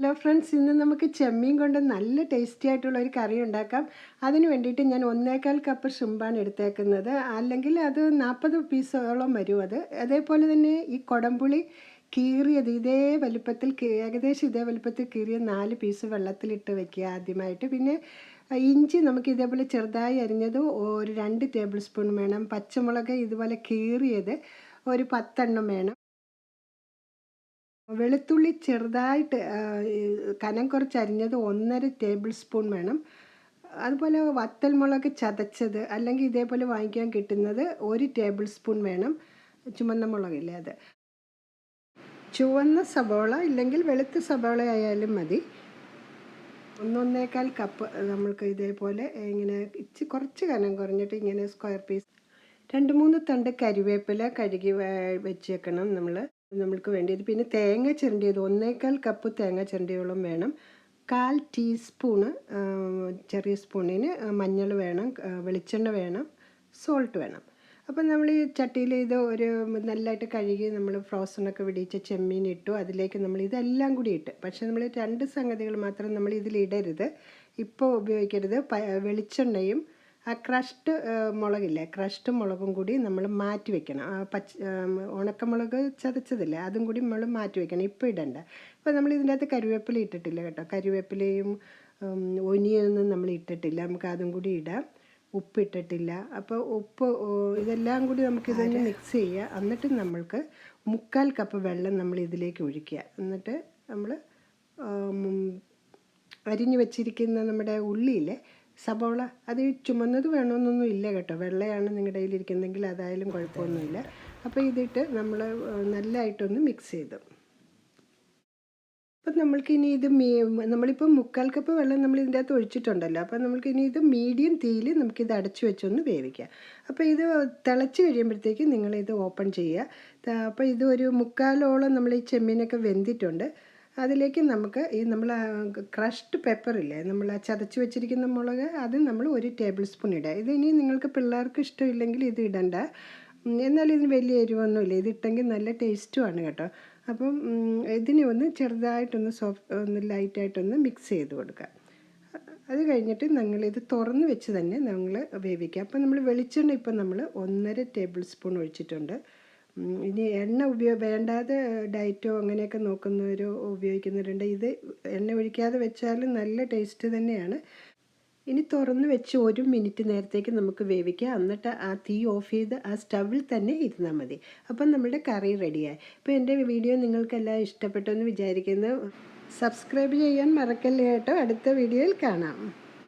Hello friends, ഇന്ന് നമുക്ക് ചെമ്മീൻ കൊണ്ട് നല്ല ടേസ്റ്റി ആയിട്ടുള്ള ഒരു കറി ഉണ്ടാക്കാം. അതിന് വേണ്ടിയിട്ട് ഞാൻ 1.25 കപ്പ് ഷ്രിമ്പാണ് എടുത്തേക്കുന്നത്. അല്ലെങ്കിൽ അത് 40 പീസോളം വരും. അതേപോലെ തന്നെ ഈ കുടംപുളി കീറിയത് ഇതേ വലുപ്പത്തിൽ ഏകദേശം ഇതേ വലുപ്പത്തിൽ കീറിയ 4 പീസ് വെള്ളത്തിലിട്ട് വെക്കുക ആദ്യമായിട്ട്. പിന്നെ ഇഞ്ചി നമുക്ക് ഇതേപോലെ ചെറുതായി അരിഞ്ഞത് ഒരു 2 ടേബിൾ സ്പൂൺ വേണം. പച്ചമുളക് ഇതുപോലെ കീറിയത് ഒരു 10 എണ്ണം വേണം. വെളുത്തുള്ളി ചെറുതായിട്ട് കനം കുറച്ച് അരിഞ്ഞത് 1.5 ടേബിൾ സ്പൂൺ വേണം. അതുപോലെ വറ്റൽമുളക് ചതച്ചത് അല്ലെങ്കിൽ ഇതേപോലെ വാങ്ങിക്കാൻ കിട്ടുന്നത് 1 ടേബിൾ സ്പൂൺ വേണം. ചുവന്ന മുളകില്ലേ അത്. ചുവന്ന സബോള ഇല്ലെങ്കിൽ വെളുത്ത സബോള ആയാലും മതി. 1.25 കപ്പ് നമ്മൾക്ക് ഇതേപോലെ ഇങ്ങനെ കുറച്ച് കനം കുറഞ്ഞിട്ട് ഇങ്ങനെ സ്ക്വയർ പീസ്. 2-3 തണ്ട് കരിവേപ്പില കഴുകി വെച്ചേക്കണം നമ്മൾക്ക് വേണ്ടിയത്. പിന്നെ തേങ്ങ ചിരണ്ടിയത് 1.25 കപ്പ് തേങ്ങ ചിരണ്ടിയോളം വേണം. 1/4 ടീസ്പൂണ് ചെറിയ സ്പൂണിന് മഞ്ഞൾ വേണം. വെളിച്ചെണ്ണ വേണം. സോൾട്ട് വേണം. അപ്പം നമ്മൾ ഈ ചട്ടിയിൽ ഇത് ഒരു നല്ലതായിട്ട് കഴുകി നമ്മൾ ഫ്രോസണൊക്കെ വിടിയിച്ച ചെമ്മീൻ ഇട്ടു. അതിലേക്ക് നമ്മൾ ഇതെല്ലാം കൂടി ഇട്ട്, പക്ഷേ നമ്മൾ 2 സംഗതികൾ മാത്രം നമ്മൾ ഇതിലിടരുത്, ഇപ്പോൾ ഉപയോഗിക്കരുത്. വെളിച്ചെണ്ണയും ആ ക്രഷ്ഡ് മുളകില്ലേ, ക്രഷ്ഡ് മുളകും കൂടി നമ്മൾ മാറ്റി വെക്കണം. ഉണക്കമുളക് ചതച്ചതില്ലേ, അതും കൂടി നമ്മൾ മാറ്റി വെക്കണം, ഇപ്പോൾ ഇടണ്ട. ഇപ്പോൾ നമ്മൾ ഇതിൻ്റെ അകത്ത് കരിവേപ്പില ഇട്ടിട്ടില്ല കേട്ടോ. കരിവേപ്പിലയും ഒനിയൊന്നും നമ്മൾ ഇട്ടിട്ടില്ല. നമുക്ക് അതും കൂടി ഇടാം. ഉപ്പിട്ടിട്ടില്ല. അപ്പോൾ ഇതെല്ലാം കൂടി നമുക്കിതൊന്ന് മിക്സ് ചെയ്യുക. എന്നിട്ട് നമ്മൾക്ക് 3/4 കപ്പ് വെള്ളം നമ്മൾ ഇതിലേക്ക് ഒഴിക്കുക. എന്നിട്ട് നമ്മൾ അരിഞ്ഞു വെച്ചിരിക്കുന്ന നമ്മുടെ ഉള്ളിയിലെ സബോള, അത് ചുമന്നത് വേണമെന്നൊന്നും ഇല്ല കേട്ടോ. വെള്ളയാണ് നിങ്ങളുടെ കയ്യിലിരിക്കുന്നതെങ്കിൽ അതായാലും കുഴപ്പമൊന്നുമില്ല. അപ്പോൾ ഇതിട്ട് നമ്മൾ നല്ലതായിട്ടൊന്ന് മിക്സ് ചെയ്തു. അപ്പം നമ്മൾക്കിനി ഇത് നമ്മളിപ്പോൾ 3/4 കപ്പ് വെള്ളം നമ്മൾ ഇതിൻ്റെ അകത്ത് ഒഴിച്ചിട്ടുണ്ടല്ലോ. അപ്പോൾ നമ്മൾക്കിനി ഇത് മീഡിയം തീയിൽ നമുക്കിത് അടച്ചു വെച്ചൊന്ന് വേവിക്കാം. അപ്പോൾ ഇത് തിളച്ച് കഴിയുമ്പോഴത്തേക്ക് നിങ്ങളിത് ഓപ്പൺ ചെയ്യുക. അപ്പോൾ ഇത് ഒരു 3/4ഓളം നമ്മൾ ഈ ചെമ്മീനൊക്കെ വെന്തിട്ടുണ്ട്. അതിലേക്ക് നമുക്ക് ഈ നമ്മൾ ക്രഷ്ഡ് പെപ്പറില്ലേ, നമ്മൾ ചതച്ച് വെച്ചിരിക്കുന്ന മുളക്, അത് നമ്മൾ 1 ടേബിൾ സ്പൂൺ ഇടുക. ഇതിനി നിങ്ങൾക്ക് പിള്ളേർക്ക് ഇഷ്ടമില്ലെങ്കിൽ ഇത് ഇടണ്ട. എന്നാൽ ഇതിന് വലിയ എരിവൊന്നുമില്ല. ഇതിട്ടെങ്കിൽ നല്ല ടേസ്റ്റുമാണ് കേട്ടോ. അപ്പം ഇതിനെ ഒന്ന് ചെറുതായിട്ടൊന്ന് ഒന്ന് ലൈറ്റായിട്ടൊന്ന് മിക്സ് ചെയ്ത് കൊടുക്കുക. അത് കഴിഞ്ഞിട്ട് ഞങ്ങളിത് തുറന്ന് വെച്ച് തന്നെ ഞങ്ങൾ വേവിക്കുക. അപ്പം നമ്മൾ വെളിച്ചെണ്ണ ഇപ്പം നമ്മൾ 1.5 ടേബിൾ സ്പൂൺ ഒഴിച്ചിട്ടുണ്ട്. ഇനി എണ്ണ വേണ്ടാതെ ഡയറ്റോ അങ്ങനെയൊക്കെ നോക്കുന്നവരോ ഉപയോഗിക്കുന്നവരുണ്ട്. ഇത് എണ്ണ ഒഴിക്കാതെ വെച്ചാലും നല്ല ടേസ്റ്റ് തന്നെയാണ്. ഇനി തുറന്ന് വെച്ച് 1 മിനിറ്റ് നേരത്തേക്ക് നമുക്ക് വേവിക്കാം. എന്നിട്ട് ആ തീ ഓഫ് ചെയ്ത് ആ സ്റ്റവിൽ തന്നെ ഇരുന്നാൽ മതി. അപ്പം നമ്മുടെ കറി റെഡിയായി. അപ്പോൾ എൻ്റെ വീഡിയോ നിങ്ങൾക്കെല്ലാം ഇഷ്ടപ്പെട്ടെന്ന് വിചാരിക്കുന്നു. സബ്സ്ക്രൈബ് ചെയ്യാൻ മറക്കല്ലേ കേട്ടോ. അടുത്ത വീഡിയോയിൽ കാണാം.